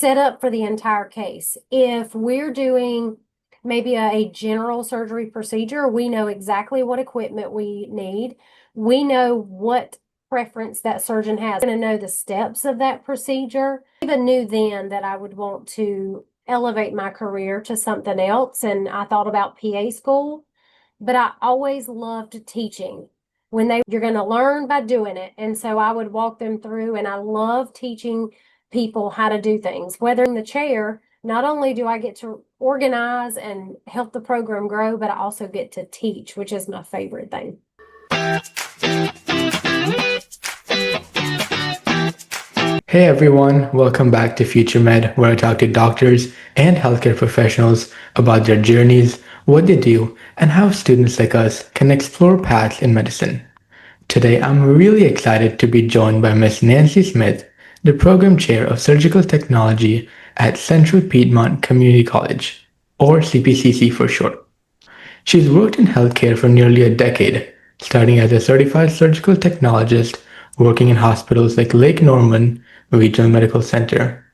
set up for the entire case. If we're doing maybe a general surgery procedure, we know exactly what equipment we need. We know what preference that surgeon has. We're going to know the steps of that procedure. I even knew then that I would want to elevate my career to something else, and I thought about PA school, but I always loved teaching. You're going to learn by doing it, and so I would walk them through, and I love teaching people how to do things. Whether in the chair, not only do I get to organize and help the program grow, but I also get to teach, which is my favorite thing. Hey everyone, welcome back to FutureMed, where I talk to doctors and healthcare professionals about their journeys, what they do, and how students like us can explore paths in medicine. Today, I'm really excited to be joined by Ms. Nancy Smith, the Program Chair of Surgical Technology at Central Piedmont Community College, or CPCC for short. She's worked in healthcare for nearly a decade, starting as a Certified Surgical Technologist, working in hospitals like Lake Norman Regional Medical Center.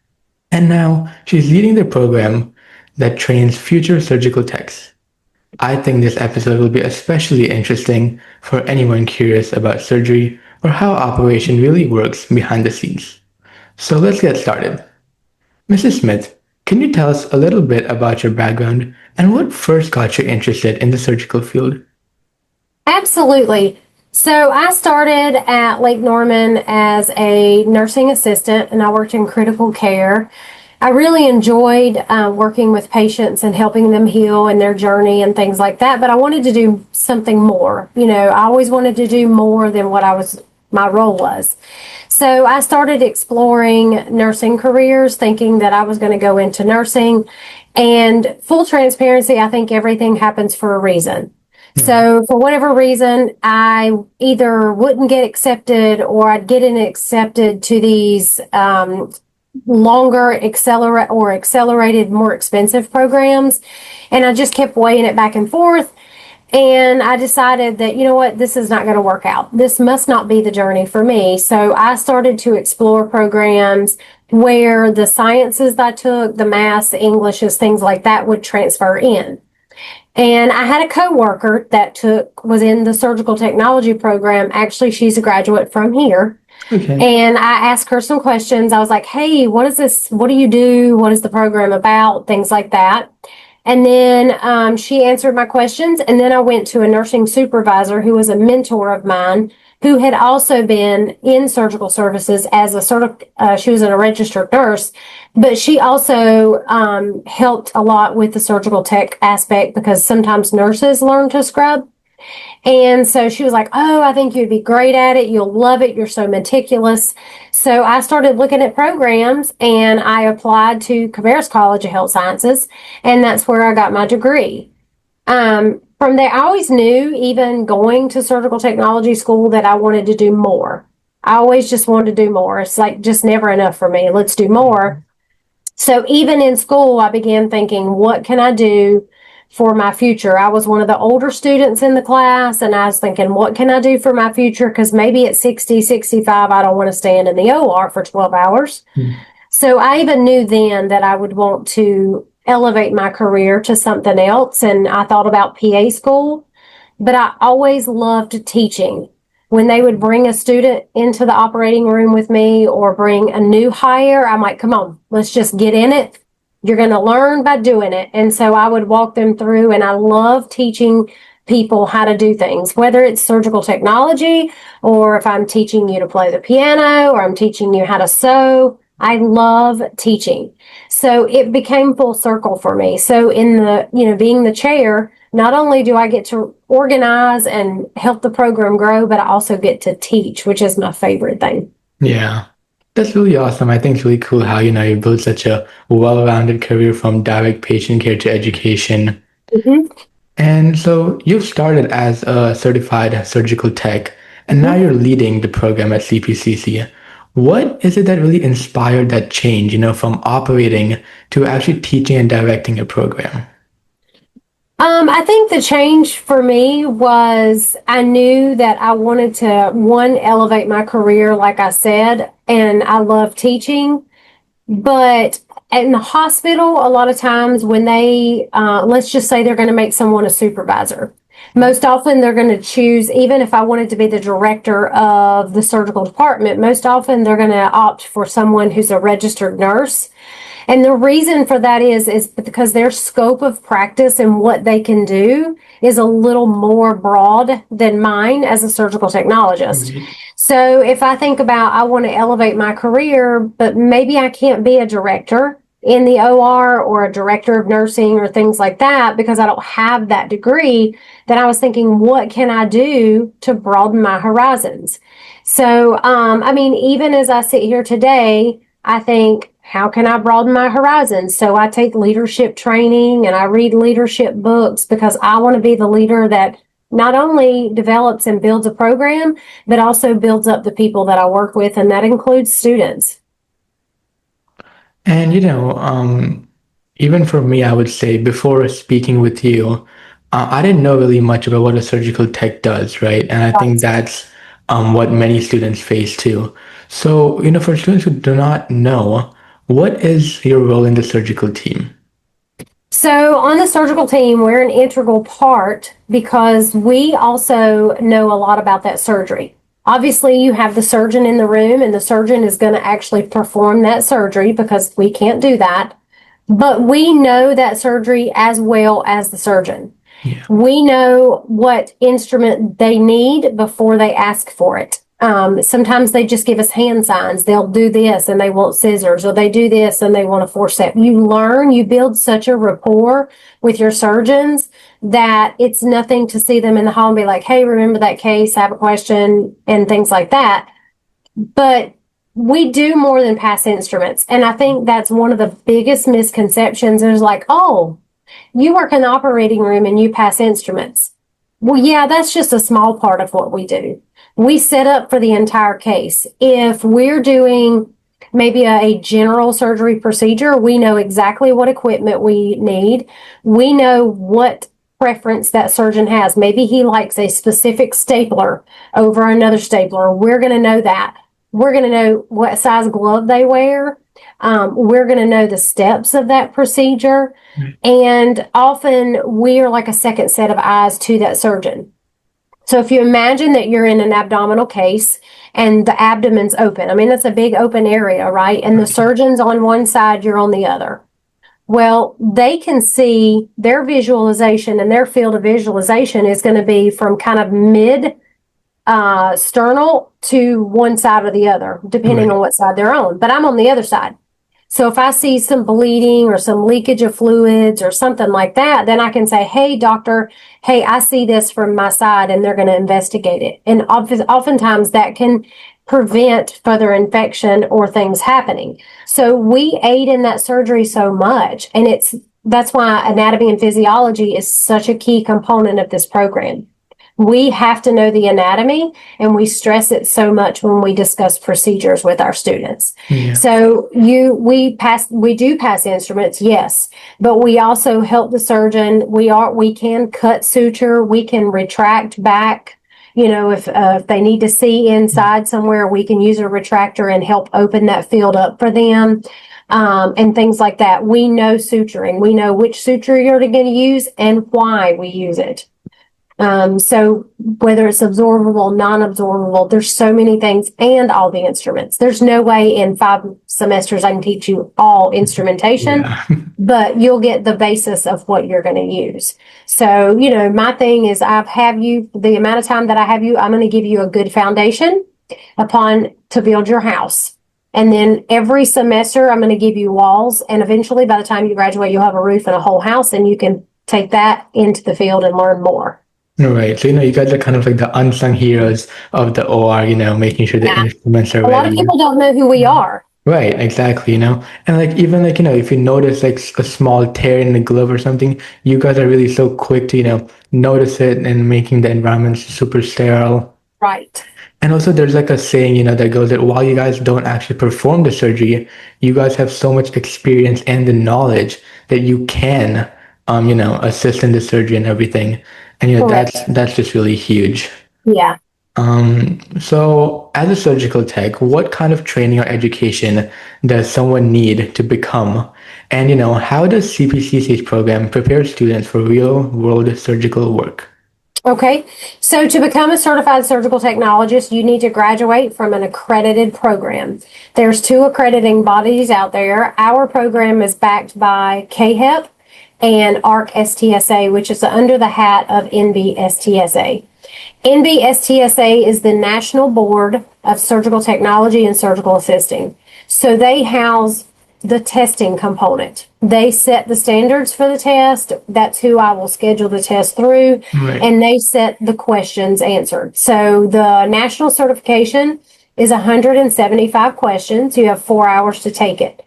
And now she's leading the program that trains future surgical techs. I think this episode will be especially interesting for anyone curious about surgery or how operation really works behind the scenes. So let's get started. Mrs. Smith, can you tell us a little bit about your background and what first got you interested in the surgical field? Absolutely. So I started at Lake Norman as a nursing assistant, and I worked in critical care. I really enjoyed working with patients and helping them heal in their journey and things like that, but I wanted to do something more. I always wanted to do more than what my role was. So I started exploring nursing careers, thinking that I was going to go into nursing. And full transparency, I think everything happens for a reason. So for whatever reason, I either wouldn't get accepted or I'd get accepted to these longer accelerated, more expensive programs. And I just kept weighing it back and forth. And I decided that, this is not going to work out. This must not be the journey for me. So I started to explore programs where the sciences that I took, the math, the Englishes, things like that would transfer in. And I had a coworker that was in the surgical technology program. Actually, she's a graduate from here. Okay. And I asked her some questions. I was like, hey, what is this? What do you do? What is the program about? Things like that. And then she answered my questions. And then I went to a nursing supervisor who was a mentor of mine, who had also been in surgical services as she was a registered nurse, but she also helped a lot with the surgical tech aspect because sometimes nurses learn to scrub. And so she was like, oh, I think you'd be great at it. You'll love it. You're so meticulous. So I started looking at programs and I applied to Cabarrus College of Health Sciences, and that's where I got my degree. From there, I always knew, even going to surgical technology school, that I wanted to do more. I always just wanted to do more. It's like just never enough for me. Let's do more. So even in school, I began thinking, what can I do for my future? I was one of the older students in the class, and I was thinking, what can I do for my future? Because maybe at 60, 65, I don't want to stand in the OR for 12 hours. So I even knew then that I would want to elevate my career to something else, and I thought about PA school, but I always loved teaching. When they would bring a student into the operating room with me or bring a new hire, I'm like, come on, let's just get in it. You're going to learn by doing it. And so I would walk them through, and I love teaching people how to do things, whether it's surgical technology or if I'm teaching you to play the piano or I'm teaching you how to sew. I love teaching. So it became full circle for me. So in being the chair, not only do I get to organize and help the program grow, but I also get to teach, which is my favorite thing. Yeah, that's really awesome. I think it's really cool how, you build such a well-rounded career from direct patient care to education. Mm-hmm. And so you've started as a certified surgical tech, and now you're leading the program at CPCC. What is it that really inspired that change, from operating to actually teaching and directing a program? I think the change for me was I knew that I wanted to, one, elevate my career, like I said, and I love teaching, but in the hospital, a lot of times when they, let's just say they're going to make someone a supervisor. Most often they're going to choose, even if I wanted to be the director of the surgical department, most often they're going to opt for someone who's a registered nurse. And the reason for that is because their scope of practice and what they can do is a little more broad than mine as a surgical technologist. Mhm. So if I think about, I want to elevate my career, but maybe I can't be a director in the OR or a director of nursing or things like that because I don't have that degree, then I was thinking, what can I do to broaden my horizons? So, I mean, even as I sit here today, I think, how can I broaden my horizons? So I take leadership training and I read leadership books because I want to be the leader that not only develops and builds a program, but also builds up the people that I work with, and that includes students. And even for me, I would say before speaking with you, I didn't know really much about what a surgical tech does, right? And I think that's what many students face too. So, for students who do not know, what is your role in the surgical team? So on the surgical team, we're an integral part because we also know a lot about that surgery. Obviously, you have the surgeon in the room, and the surgeon is going to actually perform that surgery because we can't do that. But we know that surgery as well as the surgeon. Yeah. We know what instrument they need before they ask for it. Sometimes they just give us hand signs. They'll do this and they want scissors, or they do this and they want a forceps. You build such a rapport with your surgeons that it's nothing to see them in the hall and be like, hey, remember that case? I have a question, and things like that. But we do more than pass instruments. And I think that's one of the biggest misconceptions is like, oh, you work in the operating room and you pass instruments. Well, yeah, that's just a small part of what we do. We set up for the entire case. If we're doing maybe a general surgery procedure, we know exactly what equipment we need. We know what preference that surgeon has. Maybe he likes a specific stapler over another stapler. We're going to know that. We're going to know what size glove they wear. We're going to know the steps of that procedure. And often we are like a second set of eyes to that surgeon. So if you imagine that you're in an abdominal case and the abdomen's open, I mean, it's a big open area, right? And the surgeon's on one side, you're on the other. Well, they can see their visualization, and their field of visualization is going to be from kind of mid sternal to one side or the other, depending on what side they're on. But I'm on the other side. So if I see some bleeding or some leakage of fluids or something like that, then I can say, hey, doctor, hey, I see this from my side, and they're going to investigate it. And oftentimes that can prevent further infection or things happening. So we aid in that surgery so much. And that's why anatomy and physiology is such a key component of this program. We have to know the anatomy, and we stress it so much when we discuss procedures with our students. Yeah. So we do pass instruments, yes, but we also help the surgeon. We can cut suture, we can retract back. If they need to see inside somewhere, we can use a retractor and help open that field up for them. And things like that. We know suturing. We know which suture you're going to use and why we use it. So whether it's absorbable, non-absorbable, there's so many things, and all the instruments. There's no way in 5 semesters I can teach you all instrumentation, but you'll get the basis of what you're going to use. So, my thing is the amount of time that I have you, I'm going to give you a good foundation to build your house. And then every semester I'm going to give you walls, and eventually by the time you graduate, you'll have a roof and a whole house, and you can take that into the field and learn more. Right. So, you guys are kind of like the unsung heroes of the OR, making sure the instruments are ready. A lot of people don't know who we are. Right, exactly, And even if you notice like a small tear in the glove or something, you guys are really so quick to, notice it and making the environment super sterile. Right. And also there's like a saying, that goes that while you guys don't actually perform the surgery, you guys have so much experience and the knowledge that you can, assist in the surgery and everything. And that's just really huge. Yeah. So as a surgical tech, what kind of training or education does someone need to become? And, how does CPCC's program prepare students for real world surgical work? Okay, so to become a certified surgical technologist, you need to graduate from an accredited program. There's two accrediting bodies out there. Our program is backed by CAHEP and ARC STSA, which is under the hat of NBSTSA. NBSTSA is the National Board of Surgical Technology and Surgical Assisting. So they house the testing component. They set the standards for the test. That's who I will schedule the test through. Right. And they set the questions answered. So the national certification is 175 questions. You have 4 hours to take it.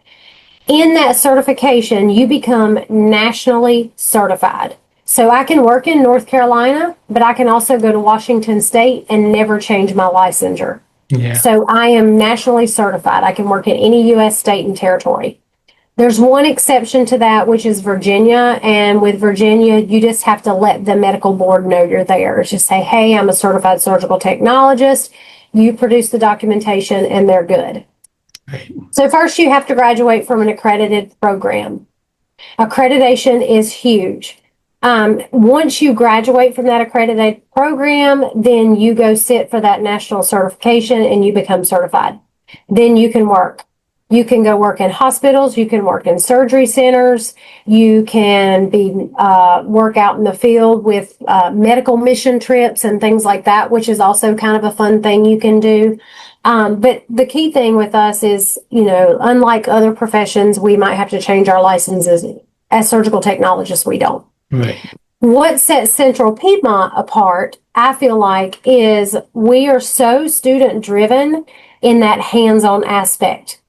In that certification, you become nationally certified. So I can work in North Carolina, but I can also go to Washington State and never change my licensure. Yeah. So I am nationally certified. I can work in any U.S. state and territory. There's one exception to that, which is Virginia. And with Virginia, you just have to let the medical board know you're there. Just say, hey, I'm a certified surgical technologist. You produce the documentation and they're good. Right. So first you have to graduate from an accredited program. Accreditation is huge. Once you graduate from that accredited program, then you go sit for that national certification and you become certified. Then you can work. You can go work in hospitals. You can work in surgery centers. You can work out in the field with medical mission trips and things like that, which is also kind of a fun thing you can do. But the key thing with us is, unlike other professions, we might have to change our licenses. As surgical technologists, we don't. Right. What sets Central Piedmont apart, I feel like, is we are so student driven in that hands-on aspect.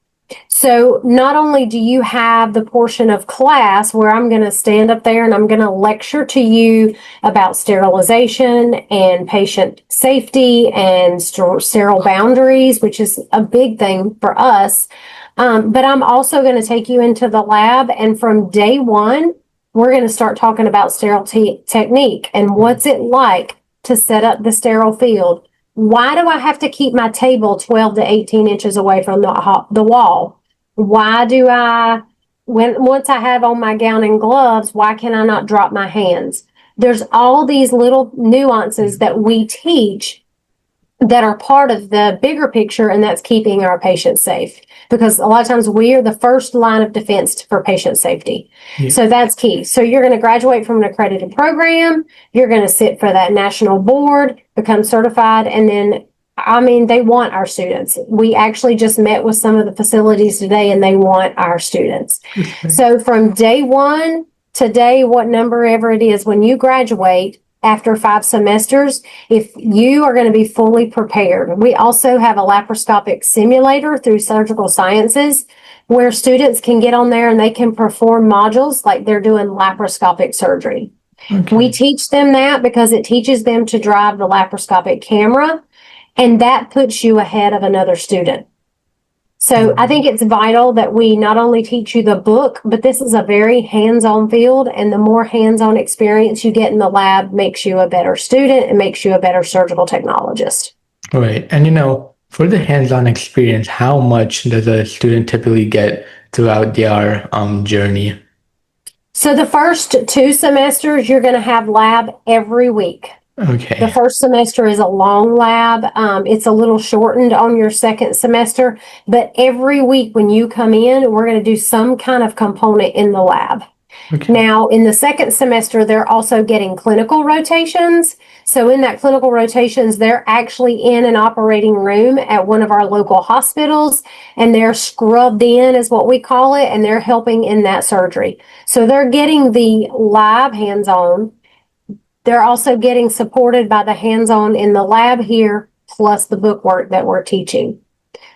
So not only do you have the portion of class where I'm going to stand up there and I'm going to lecture to you about sterilization and patient safety and sterile boundaries, which is a big thing for us. But I'm also going to take you into the lab, and from day one, we're going to start talking about sterile technique and what's it like to set up the sterile field. Why do I have to keep my table 12 to 18 inches away from the wall? Why do once I have on my gown and gloves, why can I not drop my hands? There's all these little nuances that we teach that are part of the bigger picture, and that's keeping our patients safe. Because a lot of times we are the first line of defense for patient safety. Yeah. So that's key. So you're going to graduate from an accredited program. You're going to sit for that national board, become certified. And then, they want our students. We actually just met with some of the facilities today and they want our students. Okay. So from day one to day, what number ever it is, when you graduate, after 5 semesters, if you are going to be fully prepared. We also have a laparoscopic simulator through Surgical Sciences where students can get on there and they can perform modules like they're doing laparoscopic surgery. Okay. We teach them that because it teaches them to drive the laparoscopic camera, and that puts you ahead of another student. So I think it's vital that we not only teach you the book, but this is a very hands-on field, and the more hands-on experience you get in the lab makes you a better student and makes you a better surgical technologist. Right. And for the hands-on experience, how much does a student typically get throughout their journey? So the first 2 semesters, you're going to have lab every week. Okay. The first semester is a long lab. It's a little shortened on your second semester, but every week when you come in, we're going to do some kind of component in the lab. Okay. Now, in the second semester, they're also getting clinical rotations. So in that clinical rotations, they're actually in an operating room at one of our local hospitals, and they're scrubbed in, is what we call it, and they're helping in that surgery. So they're getting the live hands-on. They're also getting supported by the hands-on in the lab here, plus the book work that we're teaching.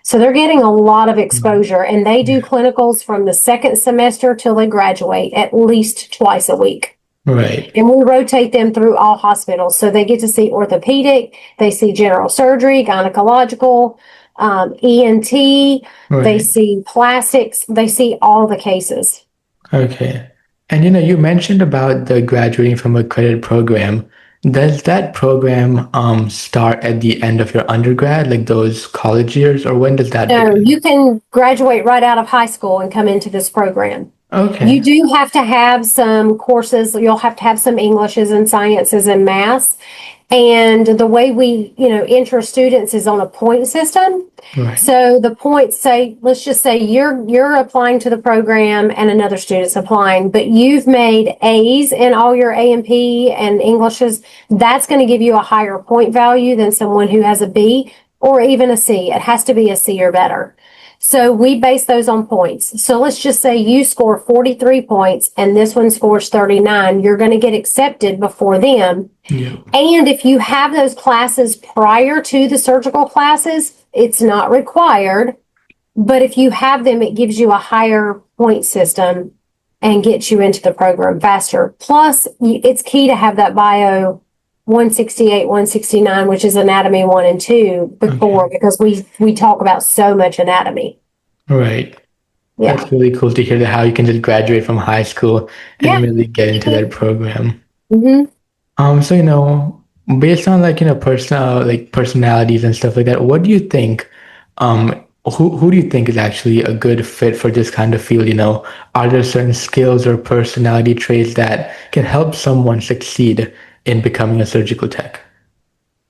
So they're getting a lot of exposure, and they do clinicals from the second semester till they graduate at least twice a week. Right. And we rotate them through all hospitals. So they get to see orthopedic, they see general surgery, gynecological, ENT, Right. They see plastics, they see all the cases. Okay. And you mentioned about the graduating from a credit program. Does that program start at the end of your undergrad, like those college years, or when does that No, begin? you can graduate right out of high school and come into this program. You Okay. do have to have some courses. You'll have to have some Englishes and sciences and maths. And the way we, enter students is on a point system. Right. So the points say, let's just say you're applying to the program and another student's applying, but you've made A's in all your A and P and Englishes. That's going to give you a higher point value than someone who has a B or even a C. It has to be a C or better. So we base those on points. So let's just say you score 43 points and this one scores 39. You're going to get accepted before them. Yeah. And if you have those classes prior to the surgical classes, it's not required. But if you have them, it gives you a higher point system and gets you into the program faster. Plus, it's key to have that bio 168, 169, which is anatomy 1 and 2 before, because we talk about so much anatomy. Right. Yeah. That's really cool to hear that how you can just graduate from high school and Yeah. really get into that program. Mm-hmm. So based on personalities and stuff like that, what do you think? Who do you think is actually a good fit for this kind of field? Are there certain skills or personality traits that can help someone succeed in becoming a surgical tech?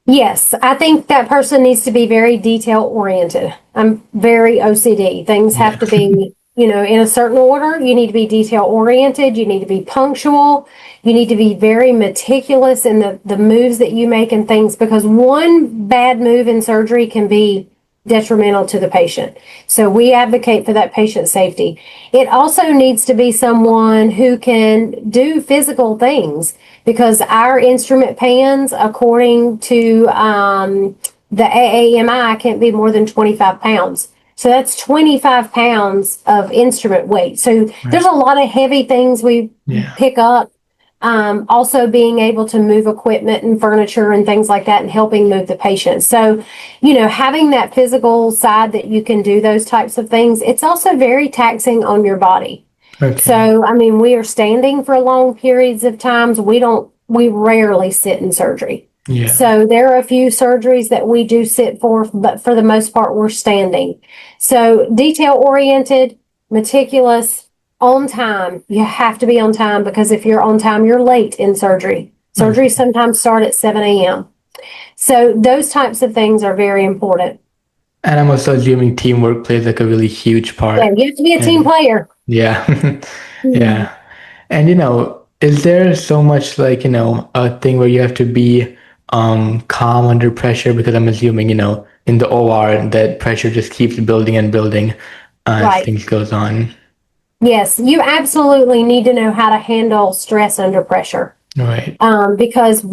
Yes, I think that person needs to be very detail oriented. I'm very OCD. Things have to be, in a certain order. You need to be detail oriented. You need to be punctual. You need to be very meticulous in the moves that you make and things, because one bad move in surgery can be detrimental to the patient. So we advocate for that patient safety. It also needs to be someone who can do physical things, because our instrument pans, according to the AAMI, can't be more than 25 pounds. So that's 25 pounds of instrument weight. So there's a lot of heavy things we pick up. Also being able to move equipment and furniture and things like that and helping move the patient. So, having that physical side that you can do those types of things, it's also very taxing on your body. Okay. So, we are standing for long periods of times. We rarely sit in surgery. Yeah. So there are a few surgeries that we do sit for, but for the most part, we're standing. So detail oriented, meticulous, on time. You have to be on time, because if you're on time, you're late in surgery. Surgery sometimes start at 7 a.m. So those types of things are very important. And I'm also assuming teamwork plays like a really huge part. Yeah, you have to be a team player. Yeah. Yeah. And is there so much a thing where you have to be calm under pressure? Because I'm assuming, in the OR that pressure just keeps building and building as things goes on. Yes, you absolutely need to know how to handle stress under pressure. Right. Because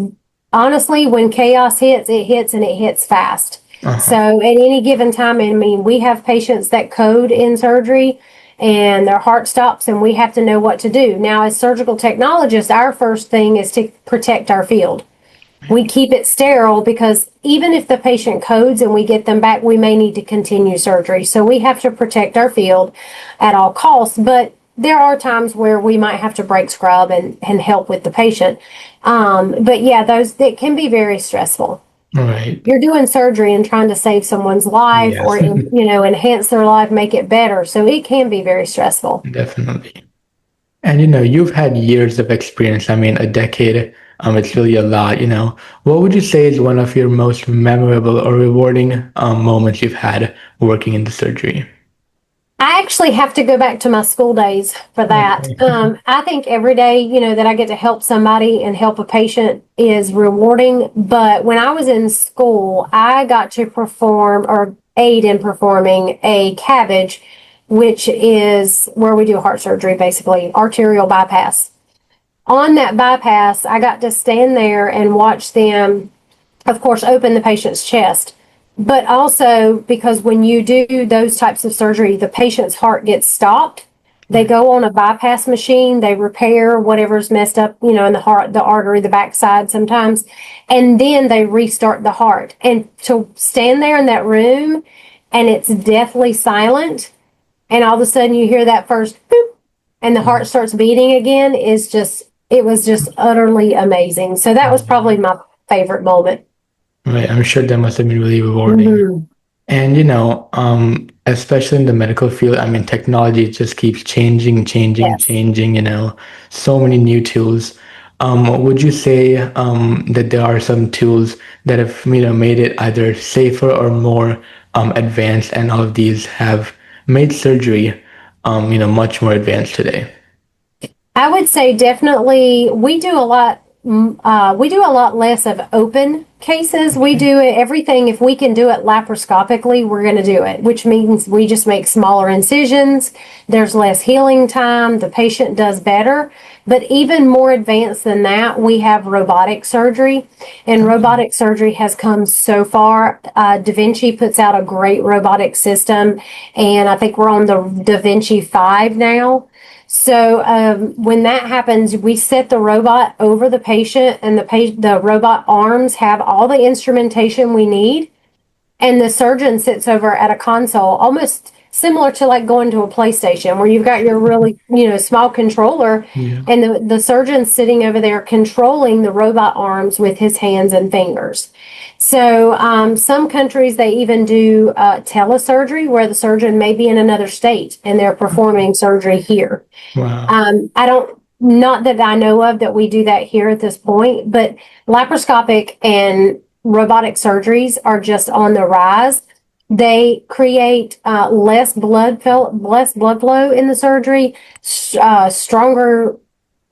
honestly, when chaos hits, it hits and it hits fast. So at any given time, we have patients that code in surgery and their heart stops and we have to know what to do. Now, as surgical technologists, our first thing is to protect our field. We keep it sterile, because even if the patient codes and we get them back, we may need to continue surgery. So we have to protect our field at all costs. But there are times where we might have to break scrub and help with the patient. But yeah, that can be very stressful. Right. You're doing surgery and trying to save someone's life or, enhance their life, make it better. So it can be very stressful. Definitely. And you've had years of experience. A decade. It's really a lot. What would you say is one of your most memorable or rewarding moments you've had working in the surgery? I actually have to go back to my school days for that. I think every day, that I get to help somebody and help a patient is rewarding. But when I was in school, I got to perform or aid in performing a CABG, which is where we do heart surgery, basically, arterial bypass. On that bypass, I got to stand there and watch them, of course, open the patient's chest. But also, because when you do those types of surgery, the patient's heart gets stopped. They go on a bypass machine, they repair whatever's messed up, in the heart, the artery, the backside sometimes, and then they restart the heart. And to stand there in that room and it's deathly silent, and all of a sudden you hear that first boop, and the heart starts beating again, is just It was just utterly amazing. So that was probably my favorite moment. Right. I'm sure that must have been really rewarding. Mhm. And especially in the medical field, I mean, technology just keeps changing, changing, Yes. changing, so many new tools. Would you say that there are some tools that have, made it either safer or more advanced, and all of these have made surgery, much more advanced today? I would say definitely we do a lot. We do a lot less of open cases. We Okay. do it, everything. If we can do it laparoscopically, we're going to do it, which means we just make smaller incisions. There's less healing time. The patient does better. But even more advanced than that, we have robotic surgery, and Okay. robotic surgery has come so far. Da Vinci puts out a great robotic system, and I think we're on the Da Vinci 5 now. So when that happens, we set the robot over the patient, and the robot arms have all the instrumentation we need, and the surgeon sits over at a console, almost similar to like going to a PlayStation, where you've got your really small controller, Yeah. and the surgeon's sitting over there controlling the robot arms with his hands and fingers. So some countries, they even do telesurgery, where the surgeon may be in another state and they're performing surgery here. Wow. I don't, not that I know of that we do that here at this point, but laparoscopic and robotic surgeries are just on the rise. They create less blood flow in the surgery, stronger,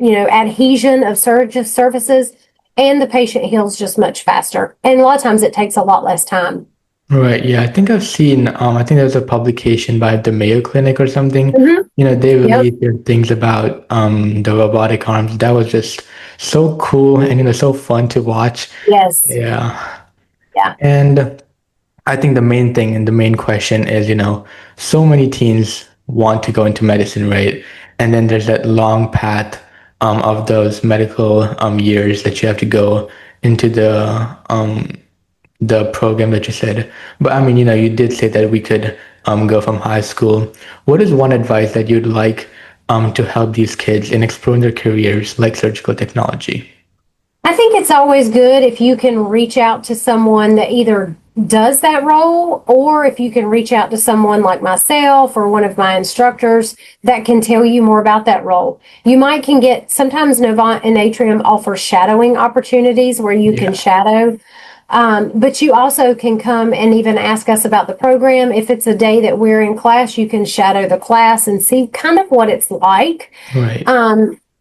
adhesion of surfaces, and the patient heals just much faster. And a lot of times it takes a lot less time. Right. Yeah. I think I've seen, I think there's a publication by the Mayo Clinic or something. Mm-hmm. They Yep. released their things about the robotic arms. That was just so cool and, so fun to watch. Yes. Yeah. Yeah. And I think the main thing and the main question is, so many teens want to go into medicine, right? And then there's that long path of those medical years that you have to go into the program that you said. But I mean, you did say that we could go from high school. What is one advice that you'd like to help these kids in exploring their careers like surgical technology? I think it's always good if you can reach out to someone that either does that role, or if you can reach out to someone like myself or one of my instructors that can tell you more about that role. You might can get, sometimes Novant and Atrium offer shadowing opportunities where you can Yeah. shadow. But you also can come and even ask us about the program. If it's a day that we're in class, you can shadow the class and see kind of what it's like. Right.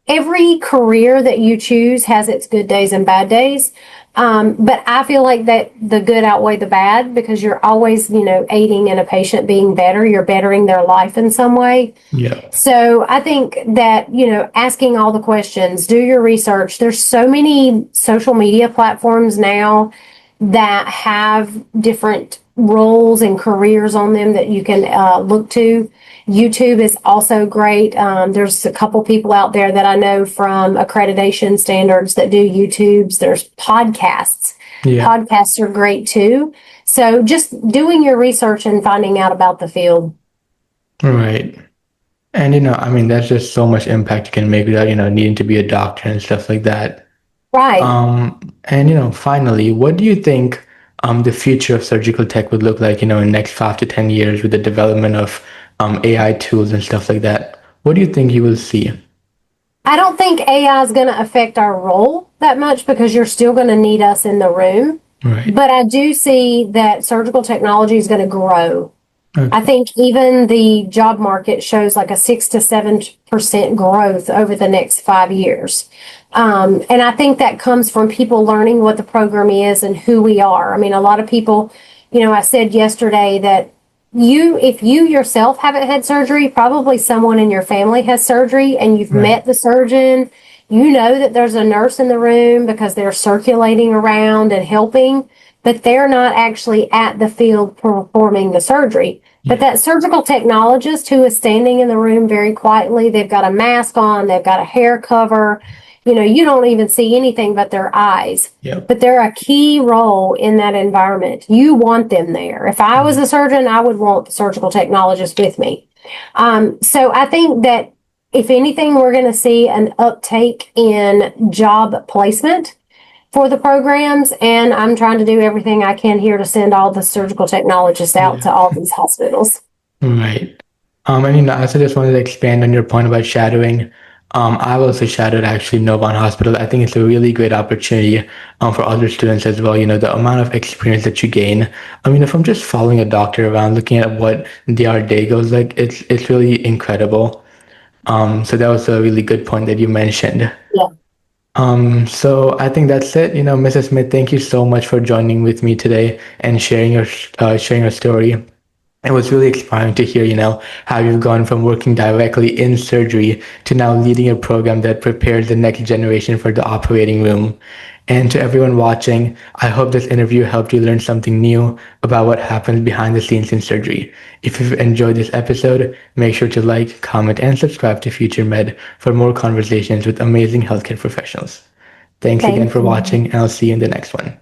Every career that you choose has its good days and bad days. But I feel like that the good outweigh the bad, because you're always, aiding in a patient being better. You're bettering their life in some way. Yeah. So I think that, asking all the questions, do your research. There's so many social media platforms now that have different roles and careers on them that you can look to. YouTube is also great. There's a couple people out there that I know from accreditation standards that do YouTubes. There's podcasts. Yeah. Podcasts are great too. So just doing your research and finding out about the field. Right. And I mean, that's just so much impact you can make without, needing to be a doctor and stuff like that. Right. And finally, what do you think the future of surgical tech would look like, in the next 5 to 10 years with the development of AI tools and stuff like that? What do you think you will see? I don't think AI is going to affect our role that much, because you're still going to need us in the room. Right. But I do see that surgical technology is going to grow. I Okay. think even the job market shows like a 6 to 7% growth over the next 5 years. And I think that comes from people learning what the program is and who we are. I mean, a lot of people, I said yesterday that if you yourself haven't had surgery, probably someone in your family has surgery, and you've Right. met the surgeon. You know that there's a nurse in the room because they're circulating around and helping, but they're not actually at the field performing the surgery. But Yeah. that surgical technologist who is standing in the room very quietly, they've got a mask on, they've got a hair cover, you don't even see anything but their eyes. Yep. But they're a key role in that environment. You want them there. If I was a surgeon, I would want the surgical technologist with me. So I think that if anything, we're going to see an uptake in job placement for the programs. And I'm trying to do everything I can here to send all the surgical technologists out to all these hospitals. Right. And I also just wanted to expand on your point about shadowing. I've also shadowed actually Novant Hospital. I think it's a really great opportunity for other students as well. The amount of experience that you gain. From just following a doctor around, looking at what their day goes like, it's really incredible. So that was a really good point that you mentioned. Yeah. So I think that's it. Mrs. Smith, thank you so much for joining with me today and sharing your story. It was really inspiring to hear, how you've gone from working directly in surgery to now leading a program that prepares the next generation for the operating room. And to everyone watching, I hope this interview helped you learn something new about what happens behind the scenes in surgery. If you've enjoyed this episode, make sure to like, comment, and subscribe to FutureMed for more conversations with amazing healthcare professionals. Thanks again Thank for you. watching, and I'll see you in the next one.